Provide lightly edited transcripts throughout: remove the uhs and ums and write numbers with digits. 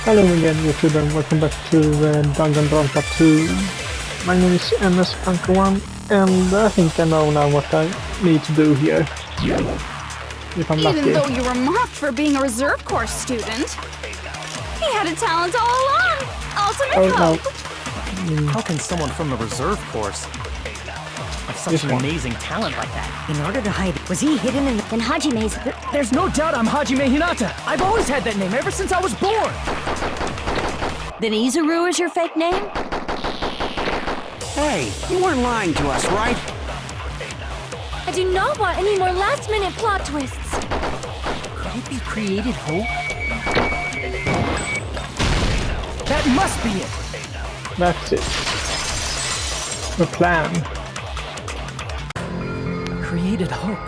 Hello again, YouTube, and welcome back to Danganronpa 2. My name is MS Uncle One, and I think I know now what I need to do here. If I'm lucky. Even though you were mocked for being a reserve course student, he had a talent all along. Ultimate hope. How can someone from the reserve course have such an amazing talent like that? In order to hide, was he hidden in Hajime's? There's no doubt I'm Hajime Hinata. I've always had that name ever since I was born. Then Izuru is your fake name? Hey, you weren't lying to us, right? I do not want any more last-minute plot twists. Could it be created hope? That must be it. That's it. The plan. Created hope.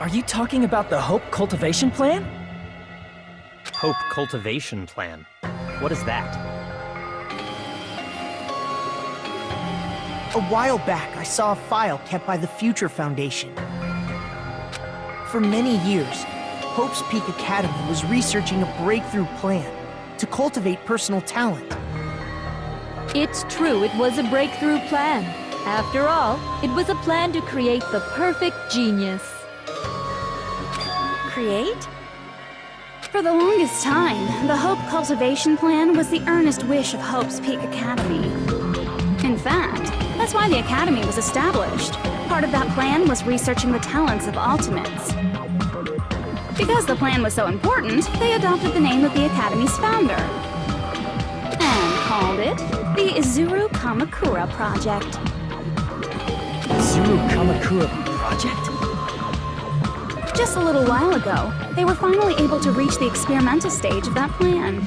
Are you talking about the Hope Cultivation Plan? Hope cultivation plan. What is that? A while back, I saw a file kept by the Future Foundation. For many years, Hope's Peak Academy was researching a breakthrough plan to cultivate personal talent. It's true, it was a breakthrough plan. After all, it was a plan to create the perfect genius. Create? For the longest time, the Hope Cultivation Plan was the earnest wish of Hope's Peak Academy. In fact, that's why the Academy was established. Part of that plan was researching the talents of Ultimates. Because the plan was so important, they adopted the name of the Academy's founder and called it the Izuru Kamakura Project. Zuru Kamakura Project? Just a little while ago, they were finally able to reach the experimental stage of that plan.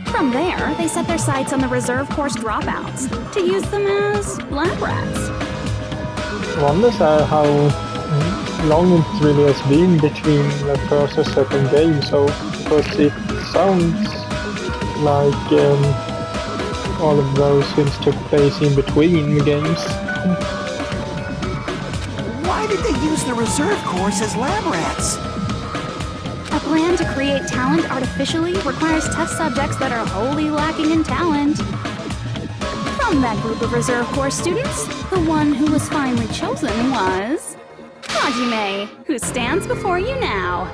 From there, they set their sights on the reserve course dropouts to use them as lab rats. I wonder how long it really has been between the first and second game, so because it sounds like all of those things took place in between the games. Why did they use the reserve course as lab rats? A plan to create talent artificially requires test subjects that are wholly lacking in talent. From that group of reserve course students, the one who was finally chosen was Hajime, who stands before you now.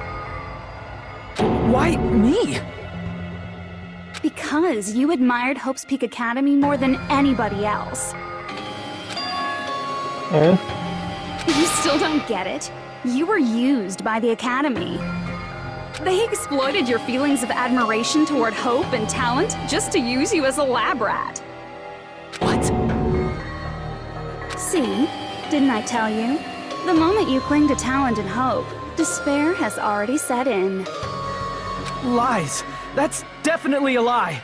Why me? Because you admired Hope's Peak Academy more than anybody else. Eh? You still don't get it? You were used by the Academy. They exploited your feelings of admiration toward hope and talent just to use you as a lab rat. What? See? Didn't I tell you? The moment you cling to talent and hope, despair has already set in. Lies. That's definitely a lie.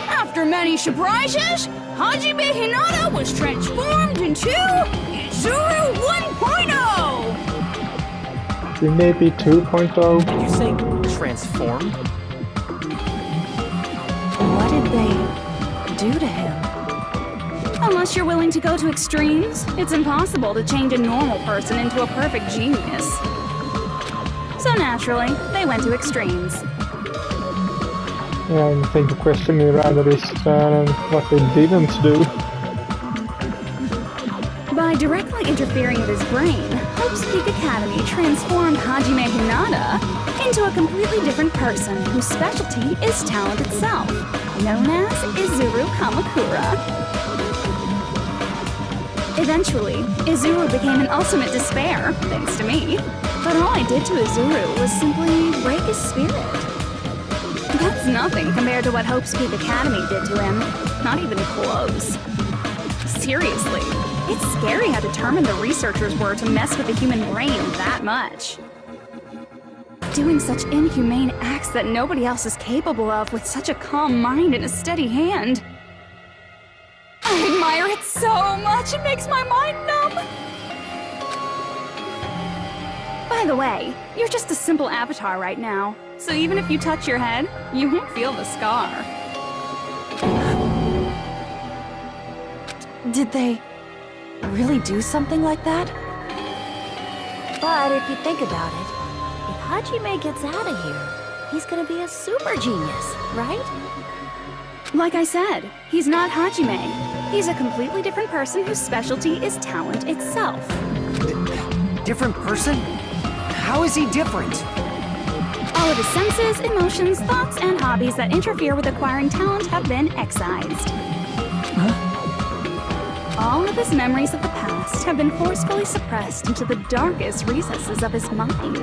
After many surprises, Hajime Hinata was transformed into Izuru 1.0! Maybe 2.0. Did you say transformed? What did they do to him? Unless you're willing to go to extremes, it's impossible to change a normal person into a perfect genius. So naturally, they went to extremes. Yeah, I think the question rather is what they didn't do. By directly interfering with his brain, Hope's Peak Academy transformed Hajime Hinata into a completely different person whose specialty is talent itself, known as Izuru Kamakura. Eventually, Izuru became an ultimate despair, thanks to me. But all I did to Izuru was simply break his spirit. That's nothing compared to what Hope's Peak Academy did to him. Not even close. Seriously, it's scary how determined the researchers were to mess with the human brain that much. Doing such inhumane acts that nobody else is capable of with such a calm mind and a steady hand. I admire it so much, it makes my mind numb. By the way, you're just a simple avatar right now, so even if you touch your head, you won't feel the scar. Did they really do something like that? But if you think about it, if Hajime gets out of here, he's gonna be a super genius, right? Like I said, he's not Hajime. He's a completely different person whose specialty is talent itself. Different person? How is he different? All of his senses, emotions, thoughts, and hobbies that interfere with acquiring talent have been excised. All of his memories of the past have been forcefully suppressed into the darkest recesses of his mind.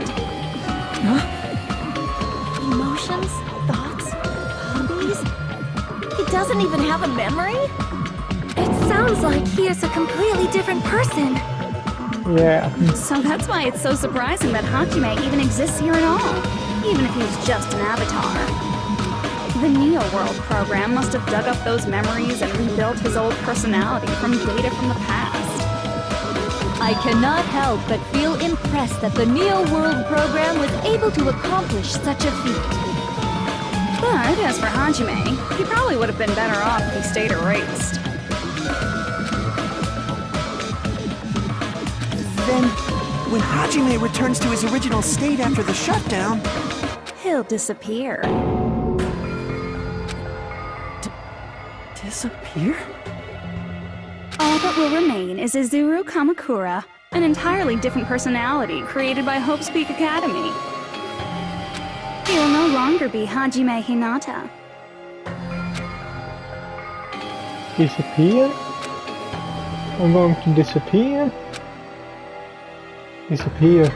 Emotions? Thoughts? Hobbies? He doesn't even have a memory? It sounds like he is a completely different person. Yeah. So that's why it's so surprising that Hajime even exists here at all, even if he's just an avatar. The Neo World program must have dug up those memories and rebuilt his old personality from data from the past. I cannot help but feel impressed that the Neo World program was able to accomplish such a feat. But as for Hajime, he probably would have been better off if he stayed erased. Then, when Hajime returns to his original state after the shutdown, He'll disappear. Disappear? All that will remain is Izuru Kamakura, an entirely different personality created by Hope's Peak Academy. He will no longer be Hajime Hinata. Disappear? I'm going to disappear? Disappear.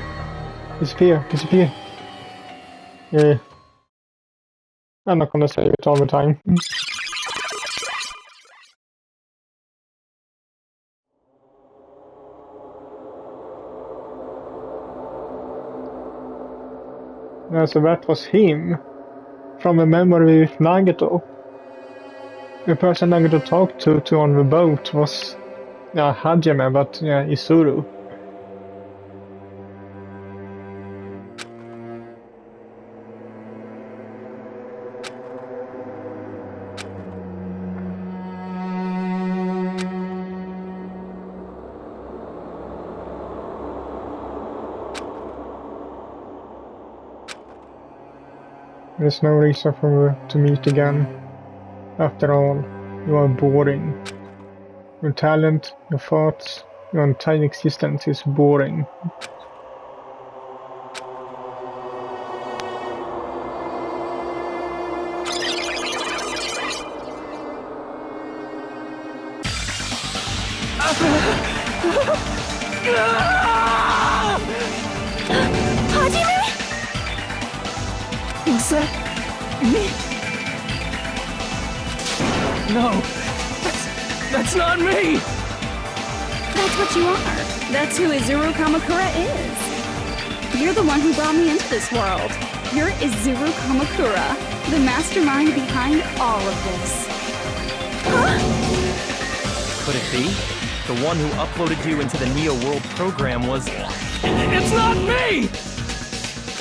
Disappear. Disappear. Yeah. I'm not gonna save it all the time. Yeah, so that was him. From a memory with Nagato. The person Nagato talked to on the boat was Hajime, but yeah, Izuru. There's no reason for to meet again. After all, you are boring. Your talent, your thoughts, your entire existence is boring. Hajime? Was that me? No, that's not me! That's what you are. That's who Izuru Kamakura is. You're the one who brought me into this world. You're Izuru Kamakura, the mastermind behind all of this. Could it be? The one who uploaded you into the Neo World program was... It's not me!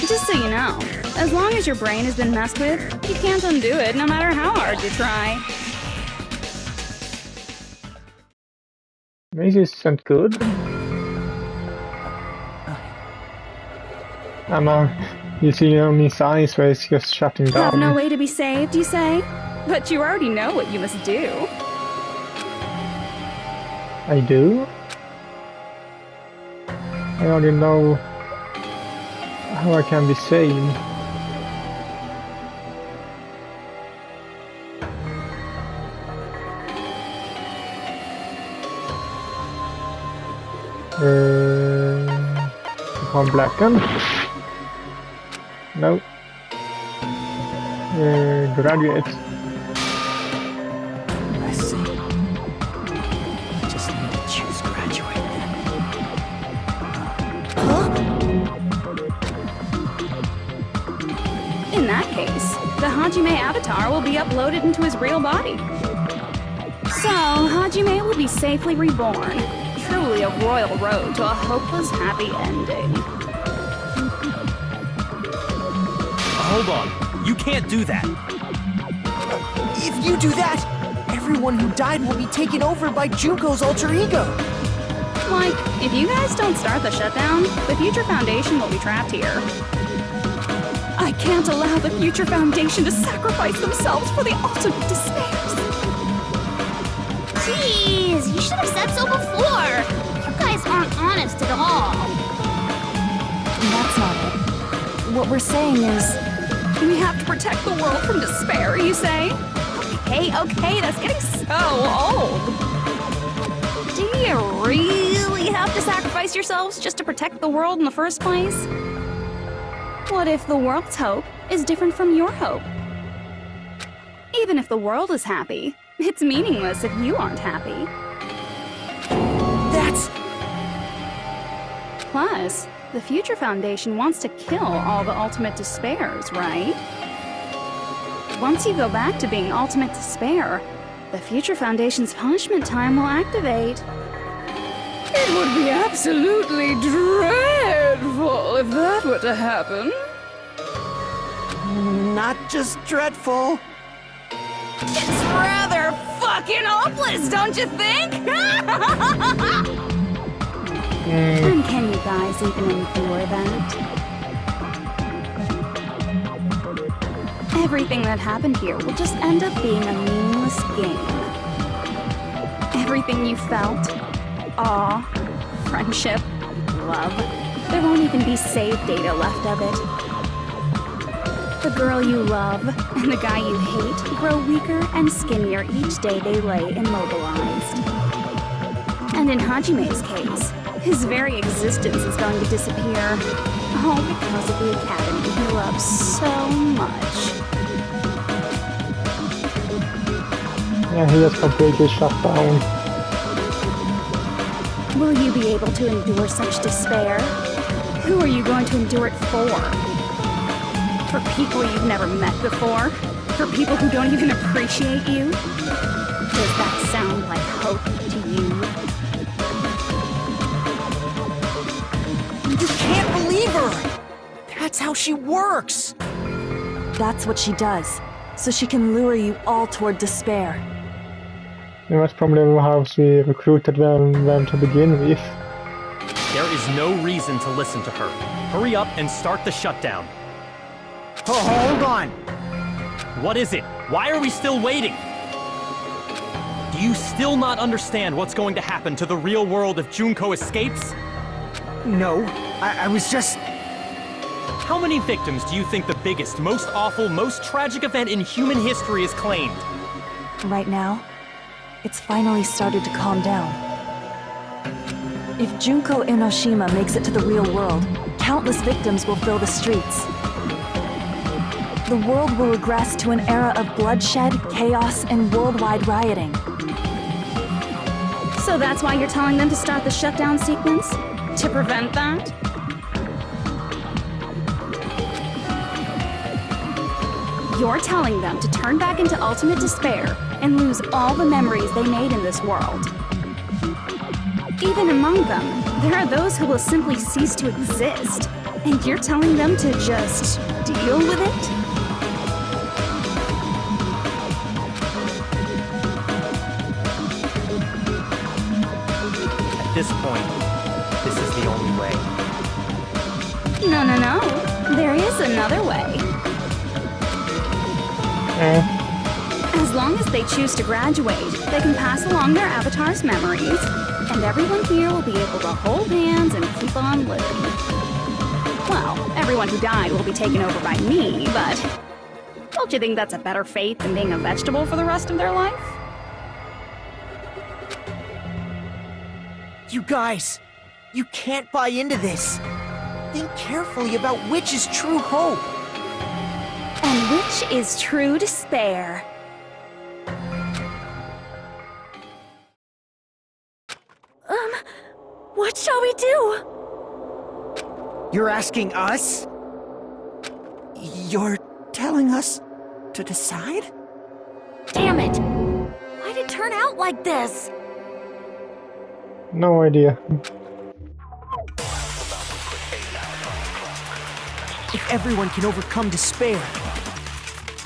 Just so you know, as long as your brain has been messed with, you can't undo it no matter how hard you try. This isn't good. You see on his eyes where it's just shutting You have down. no way to be saved, you say? But you already know what you must do. I do? I already know how I can be saved. Become blacken. No. Graduate. I see. I just need to choose graduate then. In that case, the Hajime avatar will be uploaded into his real body. So, Hajime will be safely reborn. Truly a royal road to a hopeless happy ending. Hold on. You can't do that. if you do that, everyone who died will be taken over by Junko's alter ego. Like, if you guys don't start the shutdown, the future foundation will be trapped here. I I can't allow the Future Foundation to sacrifice themselves for the ultimate despairs. Jeez, you should have said so before. You guys aren't honest at all. That's not it. What we're saying is, we have to protect the world from despair, you say? Okay, that's getting so old. Do you really have to sacrifice yourselves just to protect the world in the first place? What if the world's hope is different from your hope? Even if the world is happy, it's meaningless if you aren't happy. That's... Plus, the Future Foundation wants to kill all the ultimate despairs, right? Once you go back to being ultimate despair, the Future Foundation's punishment time will activate. It would be absolutely dreadful if that were to happen. not just dreadful. It's rather fucking hopeless, don't you think? And can you guys even endure that? Everything that happened here will just end up being a meaningless game. Everything you felt, awe, friendship, love, there won't even be save data left of it. The girl you love and the guy you hate grow weaker and skinnier each day they lay immobilized. And in Hajime's case, his very existence is going to disappear, all because of the academy he loves so much. Yeah, he has completely shut down. Will you be able to endure such despair? Who are you going to endure it for? For people you've never met before? For people who don't even appreciate you? Does that sound like hope to you? You can't believe her! That's how she works! That's what she does, so she can lure you all toward despair. And that's probably how she recruited them to begin with. There is no reason to listen to her. Hurry up and start the shutdown. Oh, hold on! What is it? Why are we still waiting? Do you still not understand what's going to happen to the real world if Junko escapes? No, I was just... How many victims do you think the biggest, most awful, most tragic event in human history has claimed? Right now, it's finally started to calm down. If Junko Enoshima makes it to the real world, countless victims will fill the streets. The world will regress to an era of bloodshed, chaos, and worldwide rioting. So that's why you're telling them to start the shutdown sequence? To prevent that? You're telling them to turn back into ultimate despair and lose all the memories they made in this world. Even among them, there are those who will simply cease to exist, and you're telling them to just deal with it? At this point, this is the only way. No. There is another way. As long as they choose to graduate, they can pass along their avatar's memories, and everyone here will be able to hold hands and keep on living. Well, everyone who died will be taken over by me, but don't you think that's a better fate than being a vegetable for the rest of their life? You guys, you can't buy into this. Think carefully about which is true hope. And which is true despair. What shall we do? You're asking us? You're telling us to decide? Damn it! Why'd it turn out like this? No idea. If everyone can overcome despair,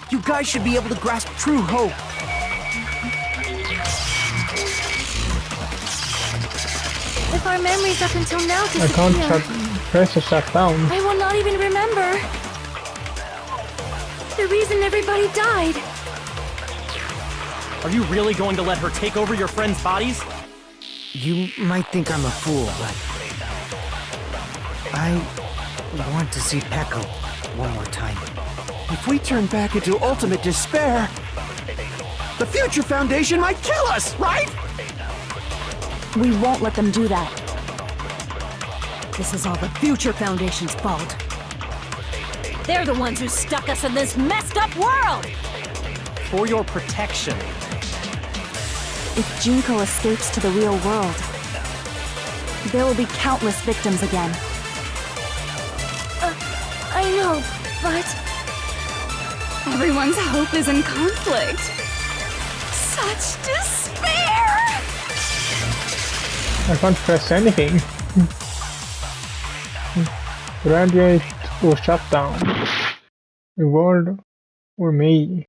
you guys should be able to grasp true hope. If our memories up until now I can't disappear, press the shut down. I will not even remember. the reason everybody died. Are you really going to let her take over your friends' bodies? You might think I'm a fool, but I want to see Pekko one more time. If we turn back into ultimate despair, the Future Foundation might kill us, right? We won't let them do that. This is all the Future Foundation's fault. They're the ones who stuck us in this messed up world! For your protection. If Junko escapes to the real world, there will be countless victims again. I know, but... Everyone's hope is in conflict. Such despair! I can't press anything. Graduate or shut down. Reward or me.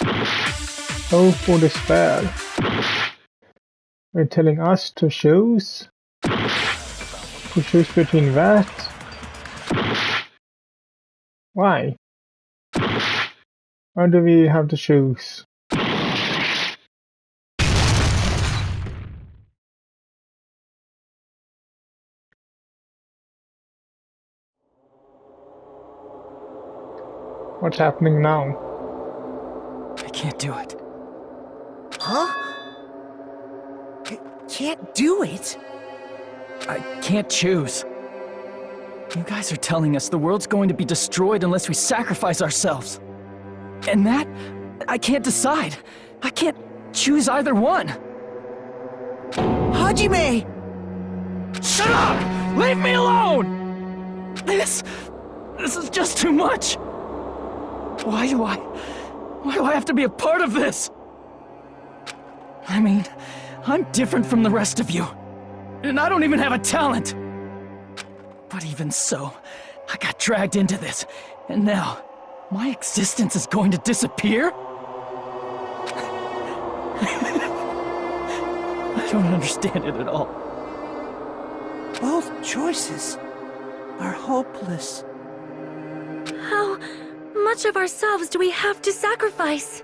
Hope or despair. They're telling us to choose. To choose between that. Why? Why do we have to choose? What's happening now? I can't do it. Huh? Can't do it? I can't choose. You guys are telling us the world's going to be destroyed unless we sacrifice ourselves. And that, I can't decide. I can't choose either one. Hajime! Shut up! Leave me alone! This is just too much. Why do I have to be a part of this? I mean, I'm different from the rest of you. And I don't even have a talent. But even so, I got dragged into this. And now, my existence is going to disappear? I don't understand it at all. Both choices are hopeless. How much of ourselves do we have to sacrifice?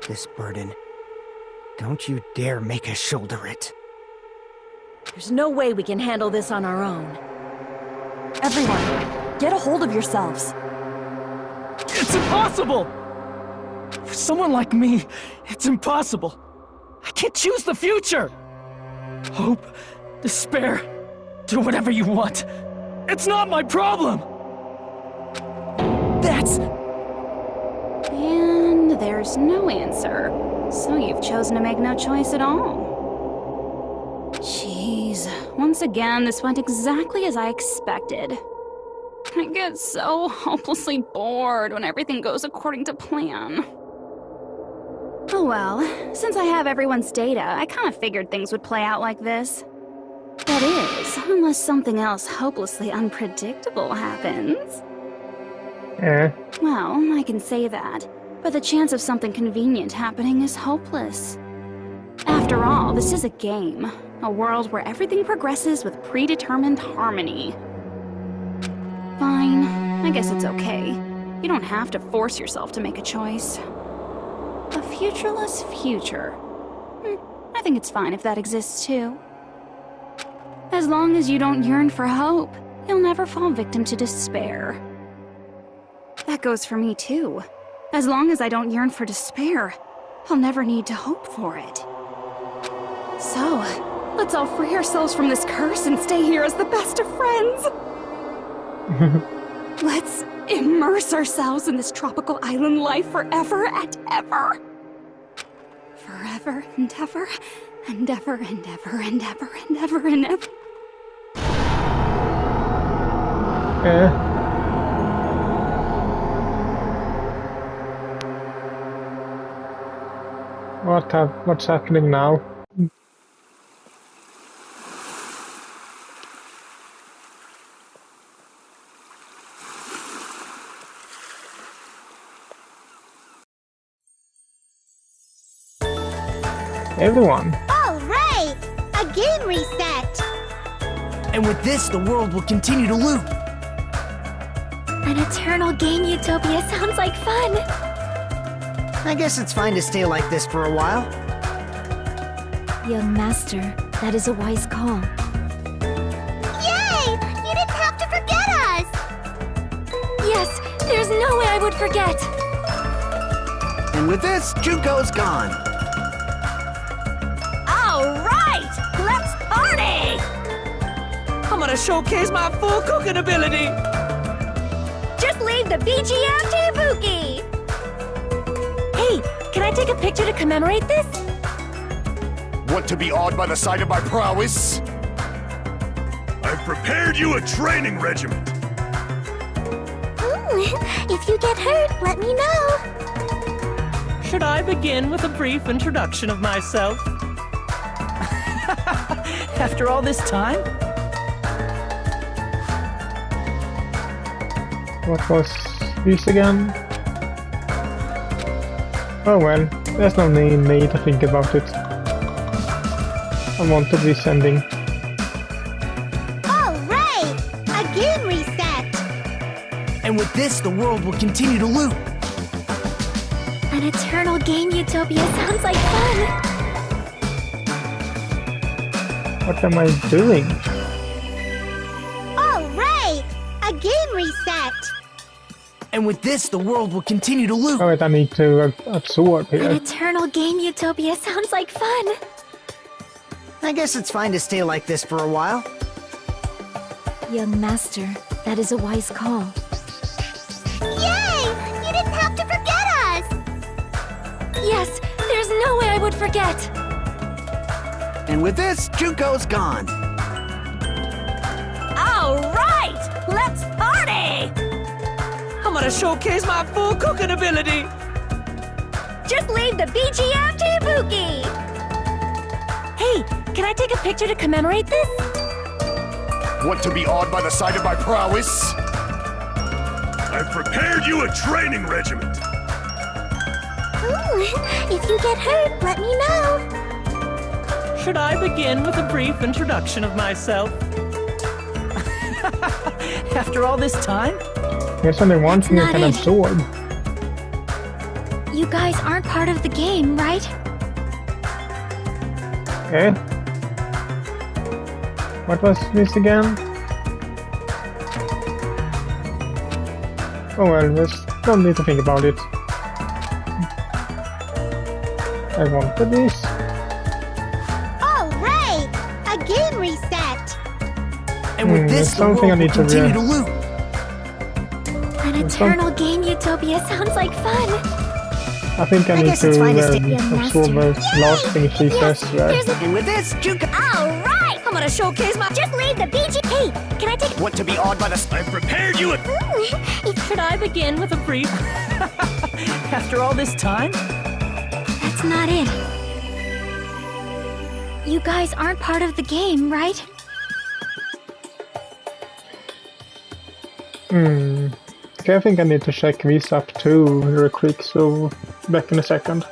This burden. Don't you dare make us shoulder it. There's no way we can handle this on our own. Everyone, get a hold of yourselves. It's impossible! For someone like me, it's impossible. I can't choose the future! Hope, despair, do whatever you want. It's not my problem! That's... And there's no answer. So you've chosen to make no choice at all. Jeez, once again, this went exactly as I expected. I get so hopelessly bored when everything goes according to plan. Oh well, since I have everyone's data, I kind of figured things would play out like this. That is, unless something else hopelessly unpredictable happens. Well, I can say that, but the chance of something convenient happening is hopeless. After all, this is a game, a world where everything progresses with predetermined harmony. Fine, I guess it's okay. You don't have to force yourself to make a choice. A futureless future. I think it's fine if that exists too. As long as you don't yearn for hope, you'll never fall victim to despair. That goes for me too. As long as I don't yearn for despair, I'll never need to hope for it. So, let's all free ourselves from this curse and stay here as the best of friends. Let's immerse ourselves in this tropical island life forever and ever. Forever and ever and ever and ever and ever and ever and ever. What's happening now? Everyone. All right! A game reset! And with this, the world will continue to loop. An eternal game utopia sounds like fun. I guess it's fine to stay like this for a while. Young master, that is a wise call. Yay! You didn't have to forget us! Yes, there's no way I would forget. And with this, Junko's gone. All right! Let's party! I'm gonna showcase my full cooking ability. Just leave the BGM to Ibuki! Hey, can I take a picture to commemorate this? Want to be awed by the sight of my prowess? I've prepared you a training regimen. If you get hurt, let me know. Should I begin with a brief introduction of myself? After all this time? What was this again? Oh well, there's no need to think about it. I wanted this ending. All right! A game reset! And with this, the world will continue to loop. An eternal game utopia sounds like fun! What am I doing? All right! A game reset! And with this, the world will continue to loop. Oh wait, I need to absorb An here. eternal game utopia sounds like fun! I guess it's fine to stay like this for a while. Young master, that is a wise call. Yay! You didn't have to forget us! Yes, there's no way I would forget! And with this, Junko's gone. All right! Let's party! I'm gonna showcase my full cooking ability. Just leave the BGM to Ibuki! Hey, can I take a picture to commemorate this? Want to be awed by the sight of my prowess? I've prepared you a training regimen. If you get hurt, let me know. Should I begin with a brief introduction of myself? After all this time? There's only one thing I not can it. absorb. You guys aren't part of the game, right? Okay. What was this again? Oh well, just don't need to think about it. I wanted this. All right! A game reset! And with this, the something I world will need to continue to read. loop. An eternal game utopia sounds like fun! I think I need guess to it's fine to stay- absorb the last thing she says there. And with this, Junko. All right! I'm gonna showcase my... Just leave the BG... Hey, can I take... Want to be awed by the... I've prepared you a... Should I begin with a brief... After all this time? That's not it. You guys aren't part of the game, right? Okay, I think I need to check this up too real quick, so back in a second.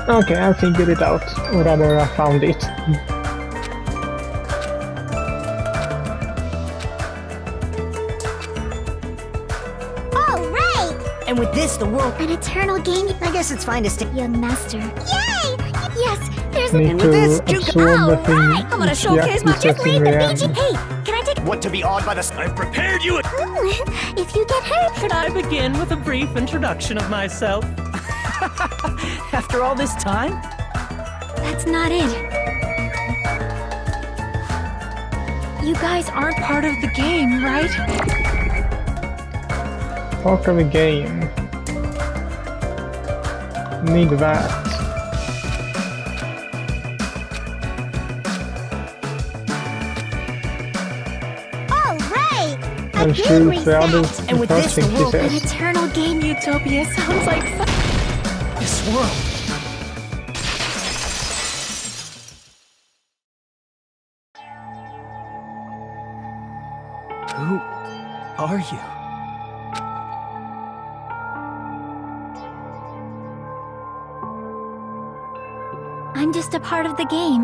Okay, I figured it out. Or rather, I found it. And with this, the world... An eternal game. I guess it's fine to stay... Young master. Yay! Yes, there's Need And to with this, absorb the thing. I'm gonna showcase my just in the end. Hey, can I take... Want to be awed by the... I've prepared you a... If you get hurt... Could I begin with a brief introduction of myself? After all this time? That's not it. You guys aren't part of the game, right? Part of the game. Need that. And shoot the other And with this, thing the he world- An says. eternal game. Utopia sounds like fun. This world. Who are you? I'm just a part of the game.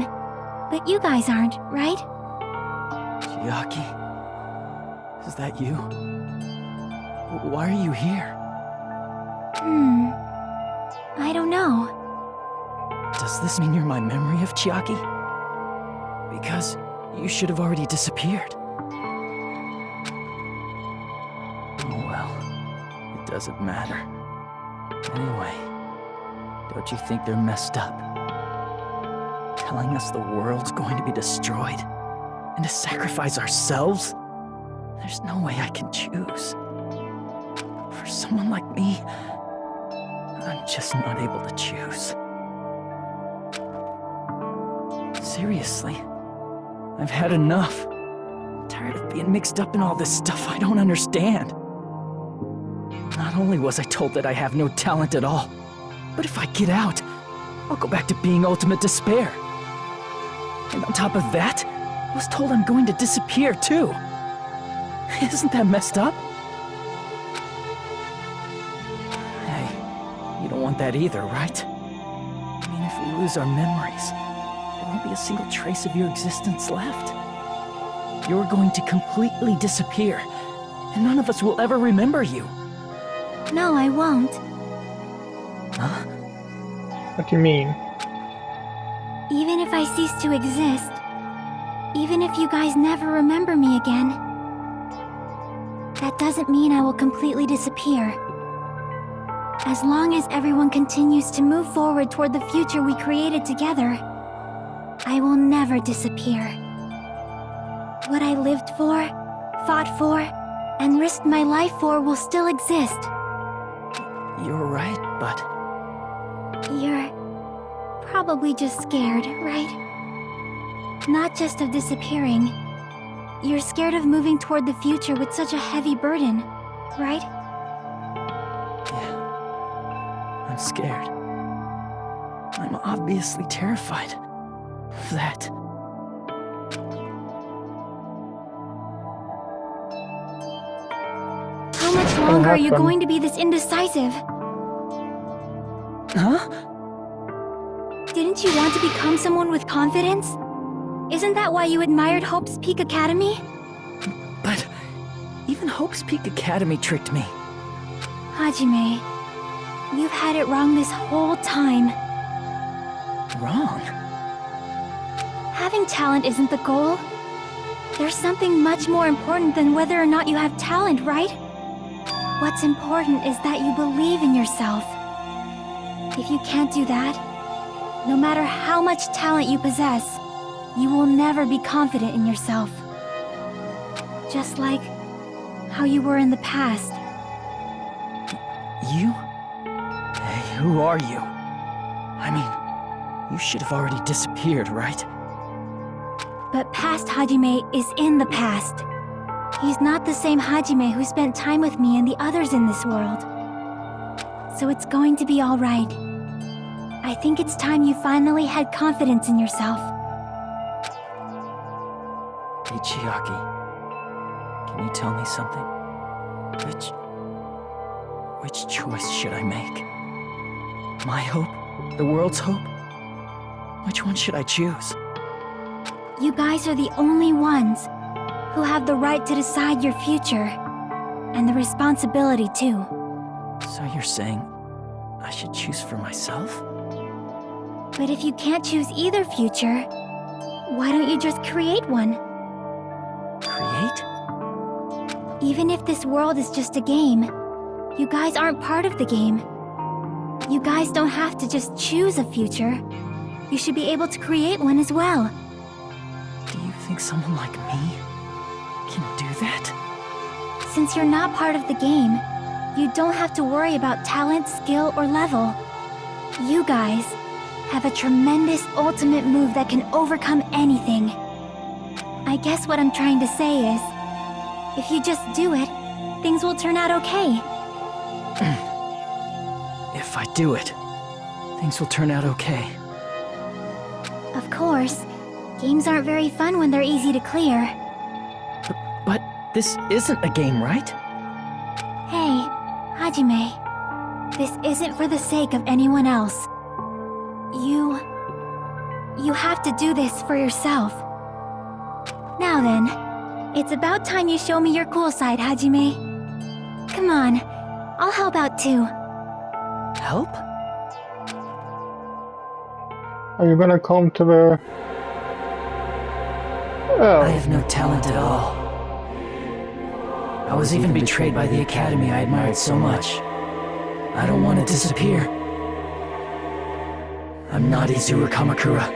But you guys aren't, right? Chiaki? Is that you? Why are you here? I don't know. Does this mean you're my memory of Chiaki? Because you should have already disappeared. Oh well, it doesn't matter. Anyway, don't you think they're messed up? Telling us the world's going to be destroyed and to sacrifice ourselves? There's no way I can choose. For someone like me, I'm just not able to choose. Seriously, I've had enough. I'm tired of being mixed up in all this stuff I don't understand. Not only was I told that I have no talent at all, but if I get out, I'll go back to being ultimate despair. And on top of that, I was told I'm going to disappear too. Isn't that messed up? Hey, you don't want that either, right? I mean, if we lose our memories, there won't be a single trace of your existence left. You're going to completely disappear, and none of us will ever remember you. No, I won't. Huh? What do you mean? Even if I cease to exist, even if you guys never remember me again, that doesn't mean I will completely disappear. As long as everyone continues to move forward toward the future we created together, I will never disappear. What I lived for, fought for, and risked my life for will still exist. You're right, but... You're probably just scared, right? Not just of disappearing. You're scared of moving toward the future with such a heavy burden, right? Yeah, I'm scared. I'm obviously terrified of that. How much longer are you happened? going to be this indecisive? Huh? Didn't you want to become someone with confidence? Isn't that why you admired Hope's Peak Academy? But even Hope's Peak Academy tricked me. Hajime, you've had it wrong this whole time. Wrong? Having talent isn't the goal. There's something much more important than whether or not you have talent, right? What's important is that you believe in yourself. If you can't do that, no matter how much talent you possess, you will never be confident in yourself. Just like how you were in the past. You? Hey, who are you? I mean, you should have already disappeared, right? But past Hajime is in the past. He's not the same Hajime who spent time with me and the others in this world. So it's going to be all right. I think it's time you finally had confidence in yourself. Hey, Chiaki. Can you tell me something? Which choice should I make? My hope The world's hope? Which one should I choose? You guys are the only ones who have the right to decide your future. And the responsibility, too. So you're saying I should choose for myself? But if you can't choose either future, why don't you just create one? Create? Even if this world is just a game, you guys aren't part of the game. You guys don't have to just choose a future. You should be able to create one as well. Do you think someone like me can do that? Since you're not part of the game, you don't have to worry about talent, skill, or level. You guys have a tremendous ultimate move that can overcome anything. I guess what I'm trying to say is, if you just do it, things will turn out okay. If I do it, things will turn out okay. Of course, games aren't very fun when they're easy to clear. But this isn't a game, right? Hey, Hajime. This isn't for the sake of anyone else. You have to do this for yourself. Now then, it's about time you show me your cool side, Hajime. Come on, I'll help out too. Help? Are you gonna come to the... Oh. I have no talent at all. I was even betrayed by the academy I admired so much. I don't want to disappear. I'm not Izuru Kamakura.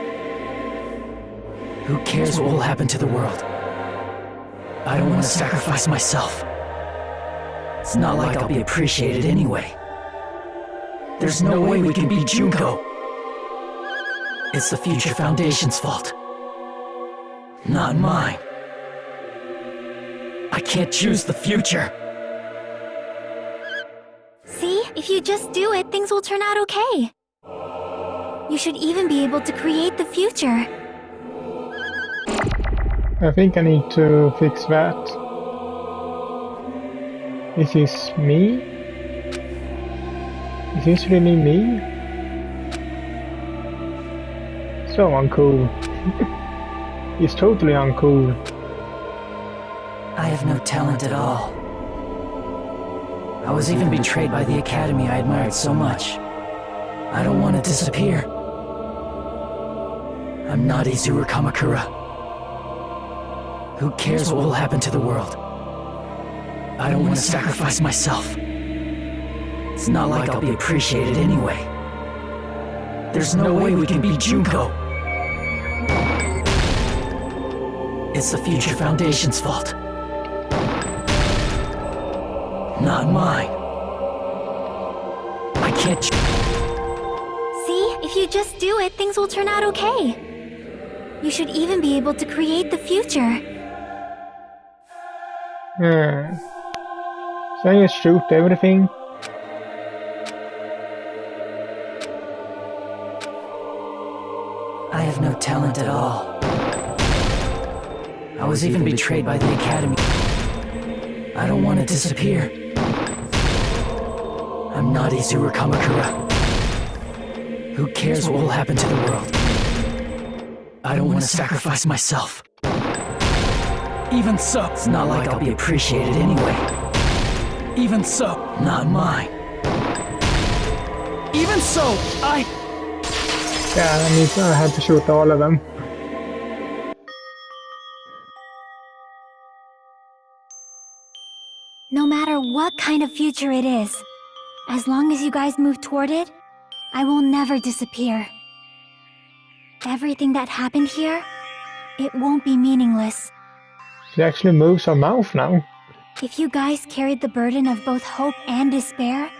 Who cares what will happen to the world? I don't want to sacrifice myself. It's not like I'll be appreciated anyway. There's no way we can beat Junko. It's the Future Foundation's fault. Not mine. I can't choose the future. See? If you just do it, things will turn out okay. You should even be able to create the future. I think I need to fix that. Is this me? Is this really me? So uncool. He's totally uncool. I have no talent at all. I was even betrayed by the academy I admired so much. I don't want to disappear. I'm not Izuru Kamakura. Who cares what will happen to the world? I don't want to sacrifice myself. It's not like I'll be appreciated anyway. There's no way we can beat Junko. It's the Future Foundation's fault. Not mine. I can't... See? If you just do it, things will turn out okay. You should even be able to create the future. So I just shoot everything. I have no talent at all. I was even betrayed by the academy. I don't want to disappear. I'm not Izuru Kamakura. Who cares what will happen to the world? I don't want to sacrifice myself. Even so, it's not like I'll be appreciated anyway. Even so, not mine. Even so, Yeah, I had to shoot all of them. No matter what kind of future it is, as long as you guys move toward it, I will never disappear. Everything that happened here, it won't be meaningless. She actually moves her mouth now. If you guys carried the burden of both hope and despair,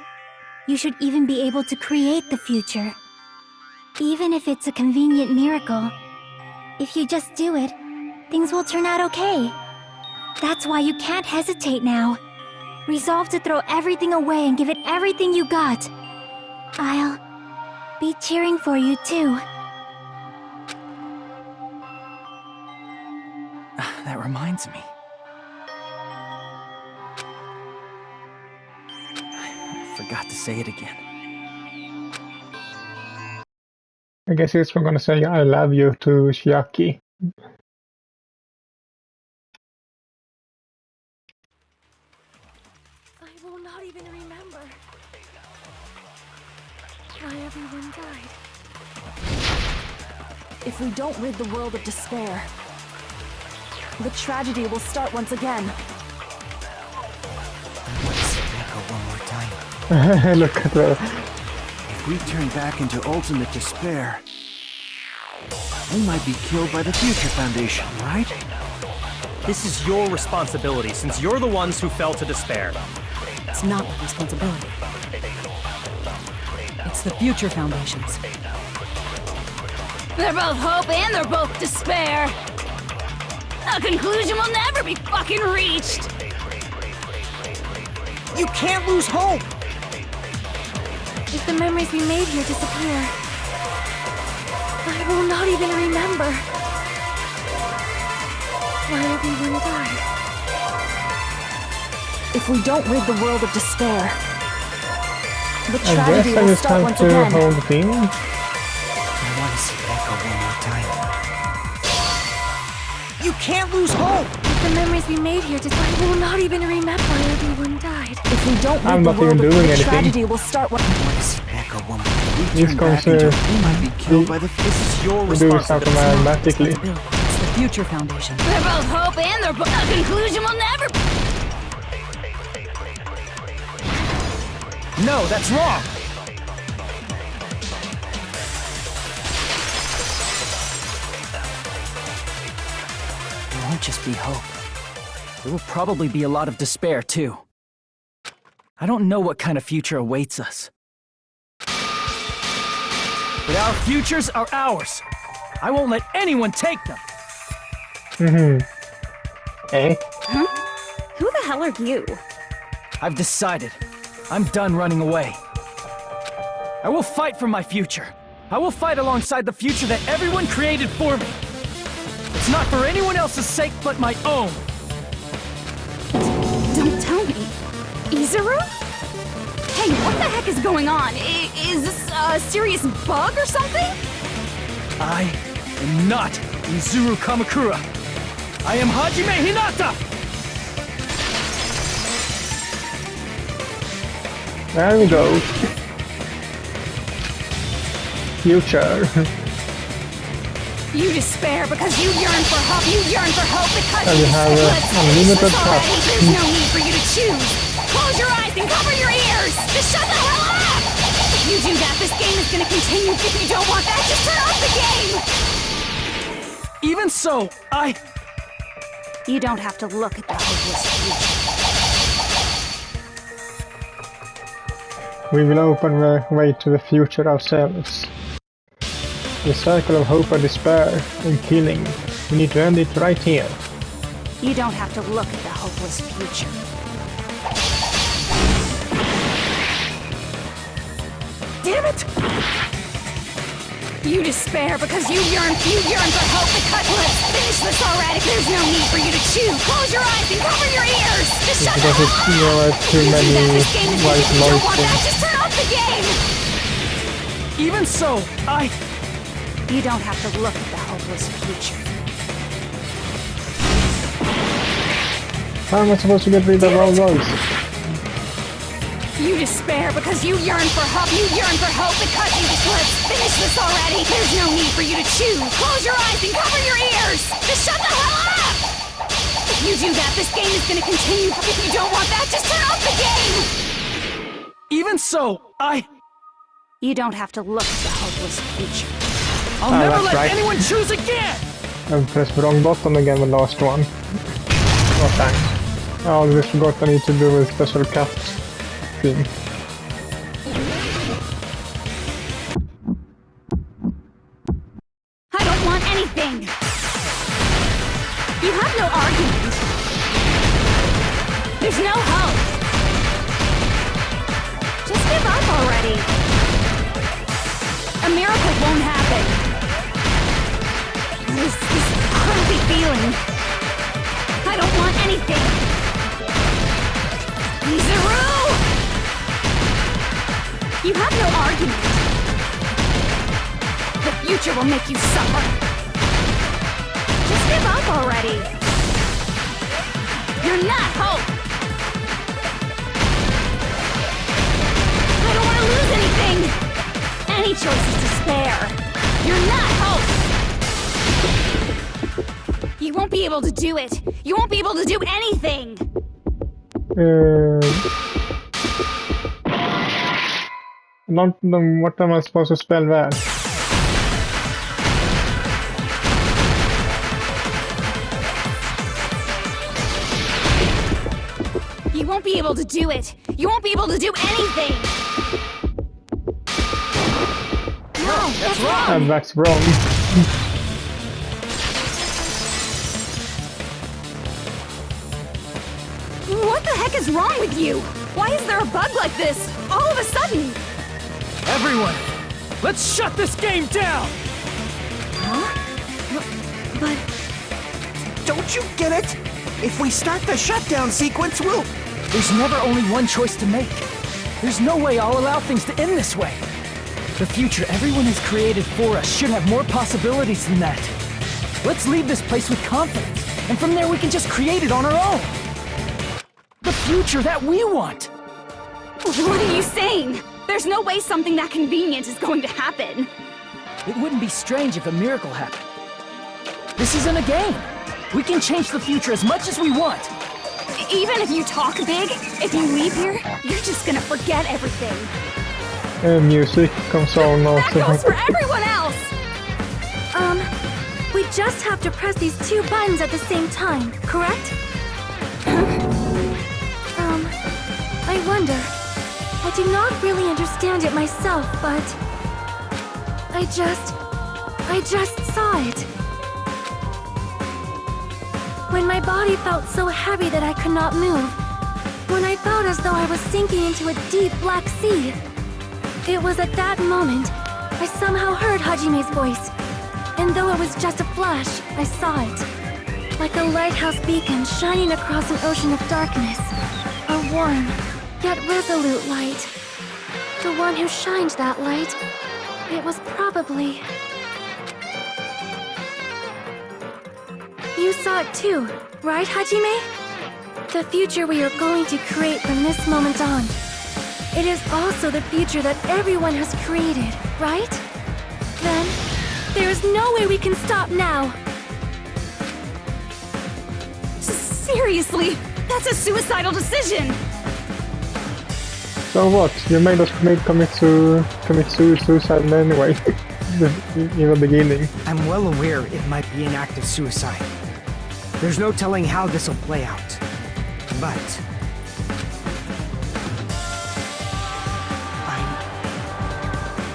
you should even be able to create the future. Even if it's a convenient miracle, if you just do it, things will turn out okay. That's why you can't hesitate now. Resolve to throw everything away and give it everything you got. I'll be cheering for you too. That reminds me. I forgot to say it again. I guess he's gonna say I love you to Shiaki. I will not even remember why everyone died. If we don't rid the world of despair, the tragedy will start once again. Let's echo one more time. Look at the... If we turn back into ultimate despair, we might be killed by the Future Foundation, right? This is your responsibility, since you're the ones who fell to despair. It's not my responsibility. It's the Future Foundation's. They're both hope and they're both despair. A conclusion will never be fucking reached. You can't lose hope! If the memories we made here disappear, I will not even remember why everyone died. If we don't rid the world of despair, the I tragedy guess I will just start have once to again. hold the thing. I want to see Echo one more time. You can't lose hope! If the memories we made here disappear, I will not even remember why everyone died. If we don't I'm rid the not world even of doing the anything. tragedy will start once. I want to see Echo one more time. We He's turn going back into to we might be killed by the This is your do this responsibility. automatically. It's the Future Foundation. They're both hope and they're both. A conclusion will never. No, that's wrong! It won't just be hope. There will probably be a lot of despair, too. I don't know what kind of future awaits us. But our futures are ours. I won't let anyone take them. Eh? Who the hell are you? I've decided. I'm done running away. I will fight for my future. I will fight alongside the future that everyone created for me. It's not for anyone else's sake but my own. Don't tell me. Izuru? Hey, what the heck is going on? Is this a serious bug or something? I am not Izuru Kamakura. I am Hajime Hinata! There we go. Future. You despair because you yearn for hope. You yearn for hope because And you you have Let's unlimited finish this already. hope. There's no need for you to choose. Close your eyes and cover your ears. Just shut the hell up! If you do that, this game is gonna continue. If you don't want that, just turn off the game! Even so, You don't have to look at the hopeless future. We will open the way to the future ourselves. The cycle of hope and despair and killing. We need to end it right here. You don't have to look at the hopeless future. damn it! You despair because you yearn for hope because let's finish this already. There's no need for you to choose. Close your eyes and cover your ears. Just shut the Because hell there are up! too You do many that, this game is white if you don't want noise that, just turn off the game! Even so, You don't have to look at the hopeless future. How am I supposed to get rid of all those? You despair because you yearn for hope. You yearn for hope because you just let's finish this already. There's no need for you to choose. Close your eyes and cover your ears. Just shut the hell up! If you do that, this game is gonna continue. If you don't want that, just turn off the game! even so, You don't have to look at the hopeless future. I'll never that's let right. anyone choose again! I pressed the wrong button again with the last one. Oh, thanks. Oh, I just forgot I need to do a special cut thing. I don't want anything! You have no argument. There's no hope. Just give up already. A miracle won't happen. This crappy feeling. I don't want anything. Izuru! You have no argument. The future will make you suffer. Just give up already. You're not Hope. I don't want to lose anything. Any choice is despair. You're not Hope. You won't be able to do it. You won't be able to do anything. What am I supposed to spell that? You won't be able to do it. You won't be able to do anything. No, that's wrong. And that's wrong. What the heck is wrong with you? Why is there a bug like this all of a sudden? Everyone, let's shut this game down! But don't you get it? If we start the shutdown sequence, we'll... There's never only one choice to make. There's no way I'll allow things to end this way. The future everyone has created for us should have more possibilities than that. Let's leave this place with confidence, and from there we can just create it on our own. The future that we want! What are you saying? There's no way something that convenient is going to happen. It wouldn't be strange if a miracle happened. This isn't a game. We can change the future as much as we want. Even if you talk big, if you leave here, you're just gonna forget everything. Music comes on That goes also. for everyone else! We just have to press these two buttons at the same time, correct? I wonder. I do not really understand it myself, but... I just saw it. When my body felt so heavy that I could not move. When I felt as though I was sinking into a deep black sea. It was at that moment, I somehow heard Hajime's voice. And though it was just a flash, I saw it. Like a lighthouse beacon shining across an ocean of darkness. A warm, yet resolute light. The one who shined that light, it was probably... You saw it too, right, Hajime? The future we are going to create from this moment on. It is also the future that everyone has created, right? Then, there is no way we can stop now. Seriously, that's a suicidal decision! So what? You made us commit suicide anyway. In the beginning. I'm well aware it might be an act of suicide. There's no telling how this will play out. But...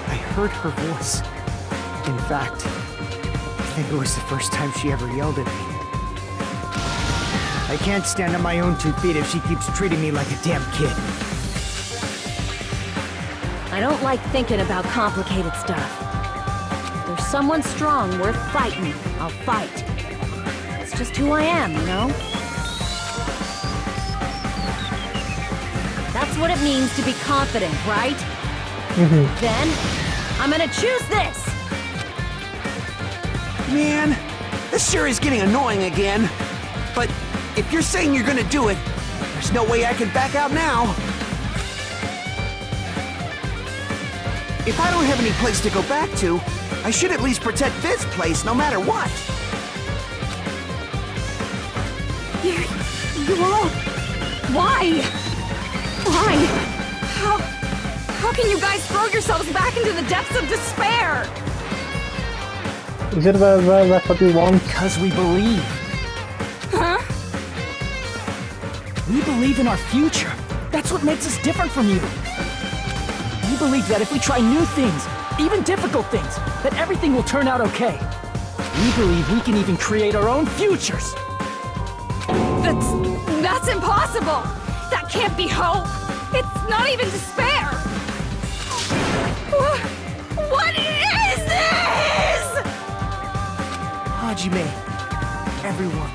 I heard her voice. In fact, I think it was the first time she ever yelled at me. I can't stand on my own 2 feet if she keeps treating me like a damn kid. I don't like thinking about complicated stuff. If there's someone strong worth fighting, I'll fight. It's just who I am, you know? That's what it means to be confident, right? Then, I'm gonna choose this! Man, this sure is getting annoying again. But if you're saying you're gonna do it, there's no way I can back out now. If I don't have any place to go back to, I should at least protect this place no matter what. You won't! Why? Why? How can you guys throw yourselves back into the depths of despair? Is it that's what you want? Because we believe. Huh? We believe in our future. That's what makes us different from you. We believe that if we try new things, even difficult things, that everything will turn out okay. We believe we can even create our own futures. That's impossible! That can't be hope! It's not even despair! What is this?! Hajime, everyone,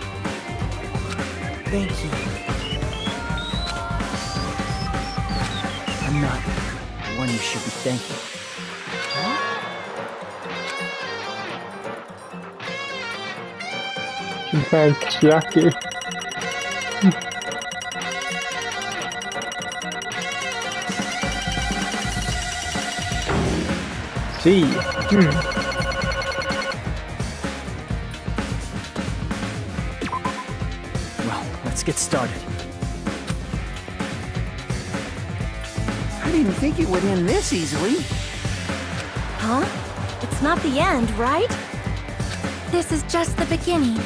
thank you. I'm not the one you should be thanking. In fact, Jackie. See. Well, let's get started. I didn't think it would end this easily. Huh? It's not the end, right? This is just the beginning.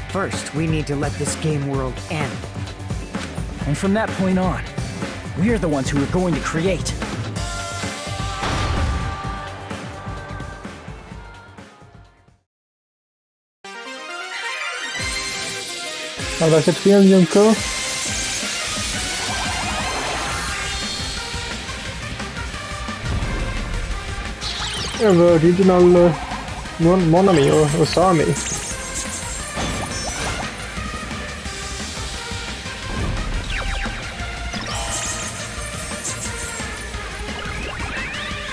First, we need to let this game world end. And from that point on, we're the ones who are going to create. How does it feel, Junko? Yeah, the original Monami or Osami.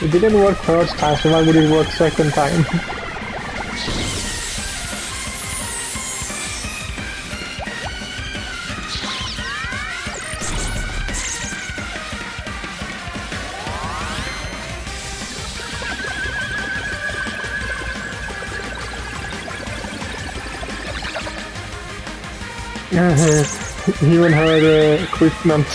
It didn't work first time, so why would it work second time? Even her equipment.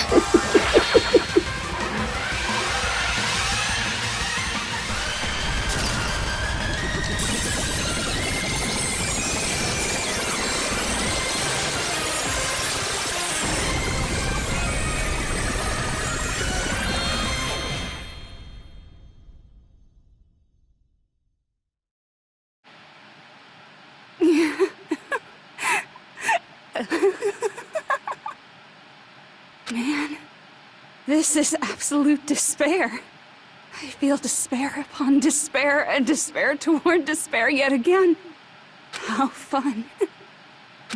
Man, this is absolute despair. I feel despair upon despair and despair toward despair yet again. How fun.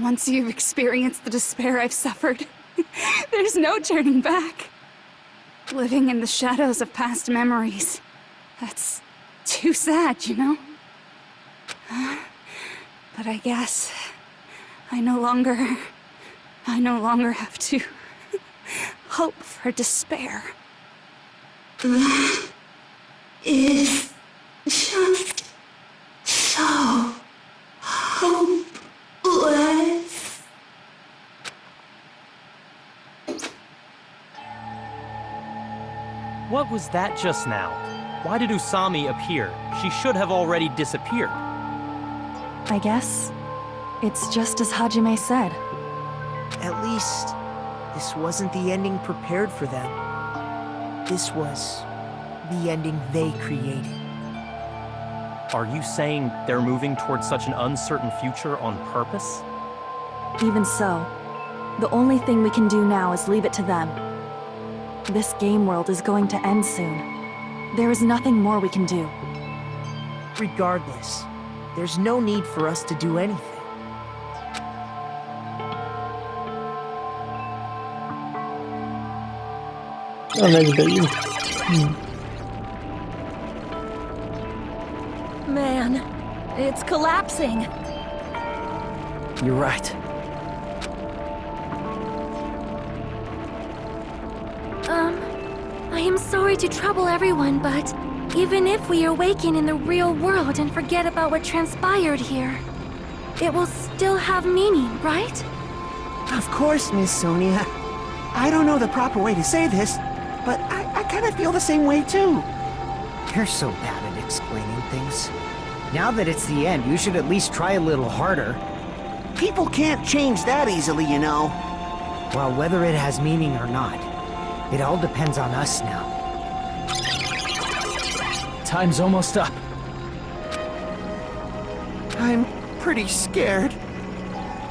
Once you've experienced the despair I've suffered, there's no turning back. Living in the shadows of past memories. That's too sad, you know? But I guess I no longer have to hope for despair. That is just so hopeless. What was that just now? Why did Usami appear? She should have already disappeared. I guess it's just as Hajime said. At least, this wasn't the ending prepared for them. This was the ending they created. Are you saying they're moving towards such an uncertain future on purpose? Even so, the only thing we can do now is leave it to them. This game world is going to end soon. There is nothing more we can do. Regardless, there's no need for us to do anything. Man, it's collapsing. You're right. I am sorry to trouble everyone, but even if we awaken in the real world and forget about what transpired here, it will still have meaning, right? Of course, Miss Sonia. I don't know the proper way to say this, but I kind of feel the same way too. You're so bad at explaining things. Now that it's the end, you should at least try a little harder. People can't change that easily, you know. Well, whether it has meaning or not, it all depends on us now. Time's almost up. I'm pretty scared.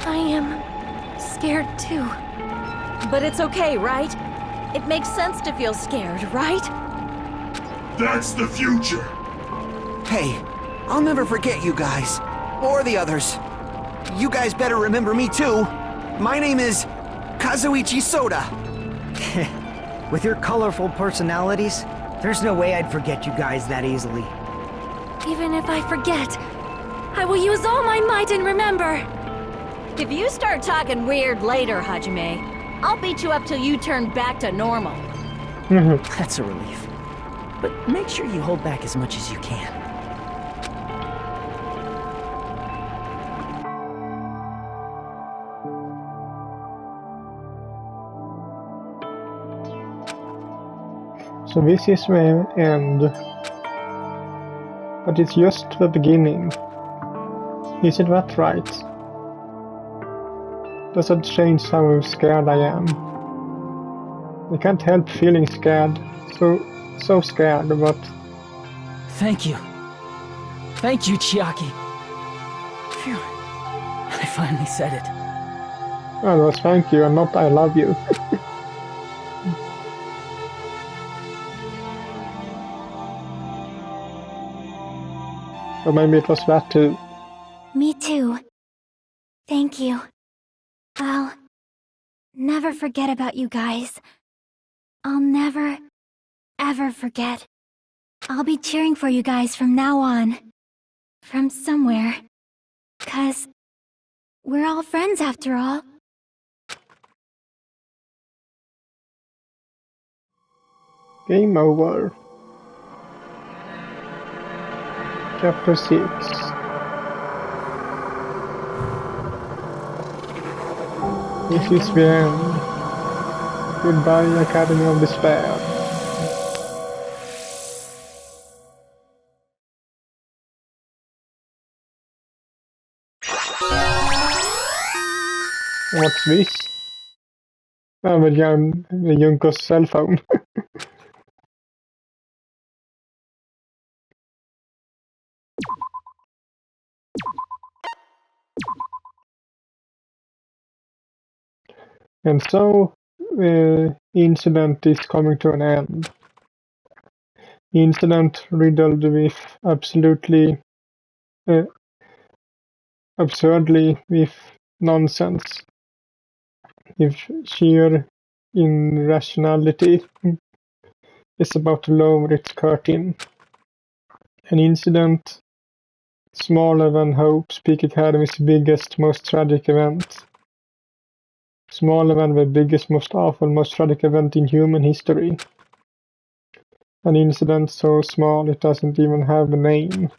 I am scared too. But it's okay, right? It makes sense to feel scared, right? That's the future. Hey, I'll never forget you guys. Or the others. You guys better remember me too. My name is Kazuichi Soda. With your colorful personalities, there's no way I'd forget you guys that easily. Even if I forget, I will use all my might and remember. If you start talking weird later, Hajime, I'll beat you up till you turn back to normal. That's a relief. But make sure you hold back as much as you can. So this is the end. But it's just the beginning. Isn't that right? Does that change how scared I am? I can't help feeling scared. So scared, but... Thank you. Thank you, Chiaki. Phew. I finally said it. Oh, it was thank you and not I love you. Or maybe it was that too. Me too. Thank you. I'll never forget about you guys. I'll never, ever forget. I'll be cheering for you guys from now on. From somewhere. 'Cause we're all friends after all. Game over. Chapter 6. This is the end. Goodbye, Academy of Despair. What's this? Oh, the Junko's cell phone. And so, the incident is coming to an end. Incident riddled with absurdly with nonsense, with sheer irrationality, is about to lower its curtain. An incident smaller than Hope's Peak Academy's biggest, most tragic event. Smaller than the biggest, most awful, most tragic event in human history. An incident so small it doesn't even have a name.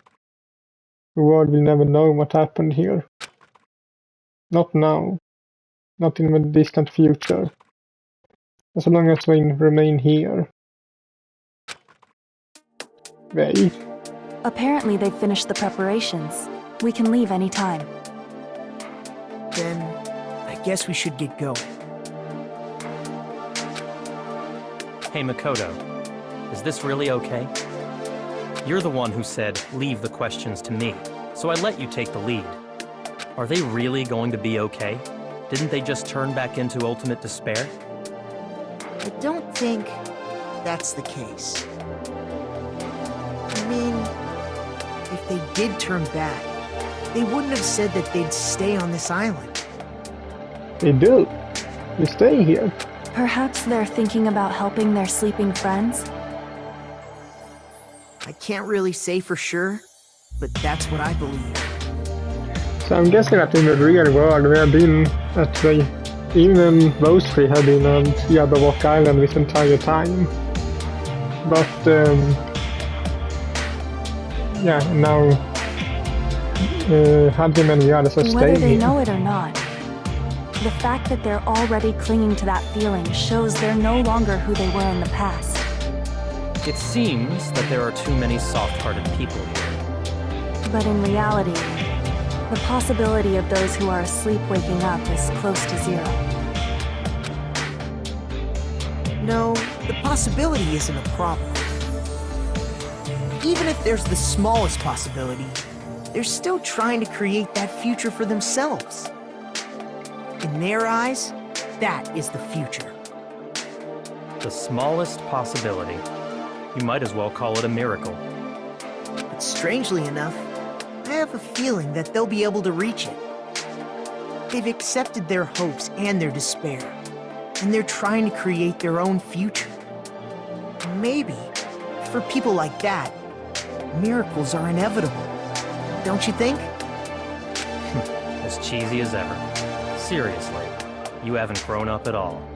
The world will never know what happened here. Not now. Not in the distant future. As long as we remain here. They? Apparently they've finished the preparations. We can leave any time. Then, I guess we should get going. Hey, Makoto. Is this really okay? You're the one who said, leave the questions to me, so I let you take the lead. Are they really going to be okay? Didn't they just turn back into ultimate despair? I don't think that's the case. I mean, if they did turn back, they wouldn't have said that they'd stay on this island. They do. They stay here. Perhaps they're thinking about helping their sleeping friends? I can't really say for sure, but that's what I believe. So I'm guessing that in the real world we have been at the... Even those three have been on Yabawok Island this entire time. But, yeah, now Hajime and the others are staying Whether they here. know it or not, the fact that they're already clinging to that feeling shows they're no longer who they were in the past. It seems that there are too many soft-hearted people here. But in reality, the possibility of those who are asleep waking up is close to zero. No, the possibility isn't a problem. Even if there's the smallest possibility, they're still trying to create that future for themselves. In their eyes, that is the future. The smallest possibility. You might as well call it a miracle. But strangely enough, I have a feeling that they'll be able to reach it. They've accepted their hopes and their despair, and they're trying to create their own future. Maybe, for people like that, miracles are inevitable. Don't you think? As cheesy as ever. Seriously, you haven't grown up at all.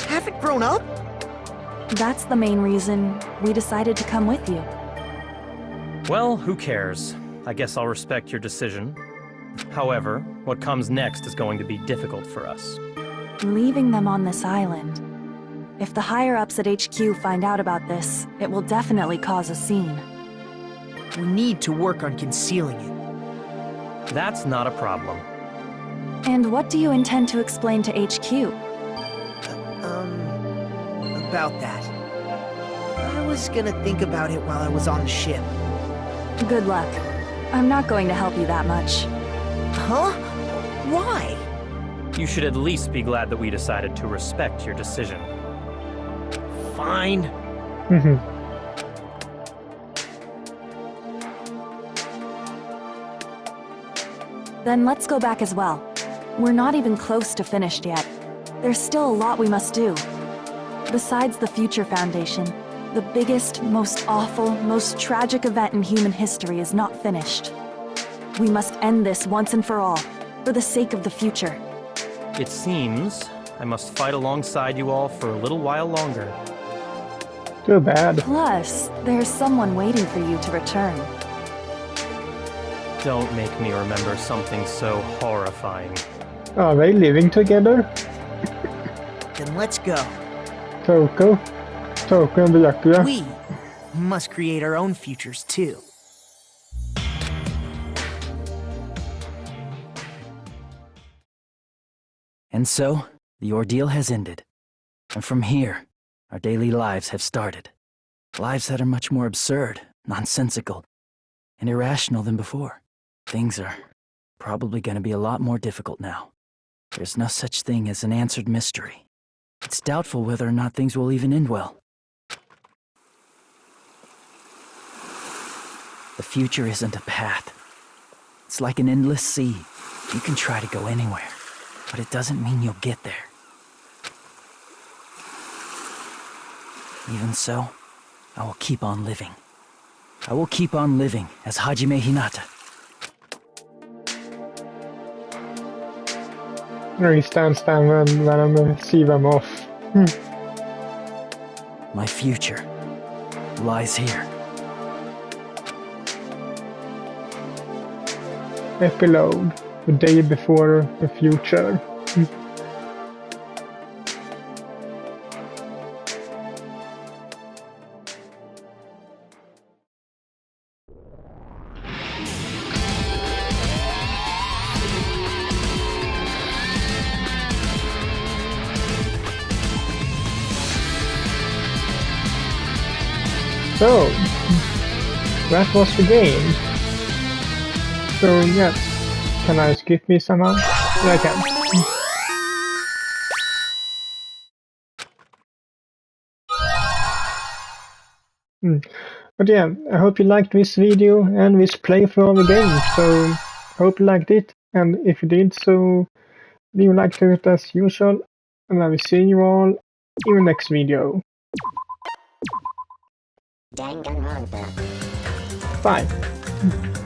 Haven't grown up? That's the main reason we decided to come with you. Well, who cares? I guess I'll respect your decision. However, what comes next is going to be difficult for us. Leaving them on this island. If the higher-ups at HQ find out about this, it will definitely cause a scene. We need to work on concealing it. That's not a problem. And what do you intend to explain to HQ? About that. I was gonna think about it while I was on the ship. Good luck. I'm not going to help you that much. Huh? Why? You should at least be glad that we decided to respect your decision. Fine. Then let's go back as well. We're not even close to finished yet. There's still a lot we must do. Besides the Future Foundation, the biggest, most awful, most tragic event in human history is not finished. We must end this once and for all, for the sake of the future. It seems I must fight alongside you all for a little while longer. Too bad. Plus, there's someone waiting for you to return. Don't make me remember something so horrifying. Are they living together? Then let's go. Toko and Byakuya. We must create our own futures too. And so, the ordeal has ended. And from here, our daily lives have started. Lives that are much more absurd, nonsensical, and irrational than before. Things are probably going to be a lot more difficult now. There's no such thing as an answered mystery. It's doubtful whether or not things will even end well. The future isn't a path. It's like an endless sea. You can try to go anywhere, but it doesn't mean you'll get there. Even so, I will keep on living. I will keep on living as Hajime Hinata. He stands down when I see them off. My future lies here. Epilogue. The day before the future. So, that was the game. So, yeah. Can I skip me somehow? Yeah, I can. But yeah, I hope you liked this video and this playthrough of the game. So, hope you liked it. And if you did, so leave a like to it as usual. And I will see you all in the next video. Danganronpa. Bye.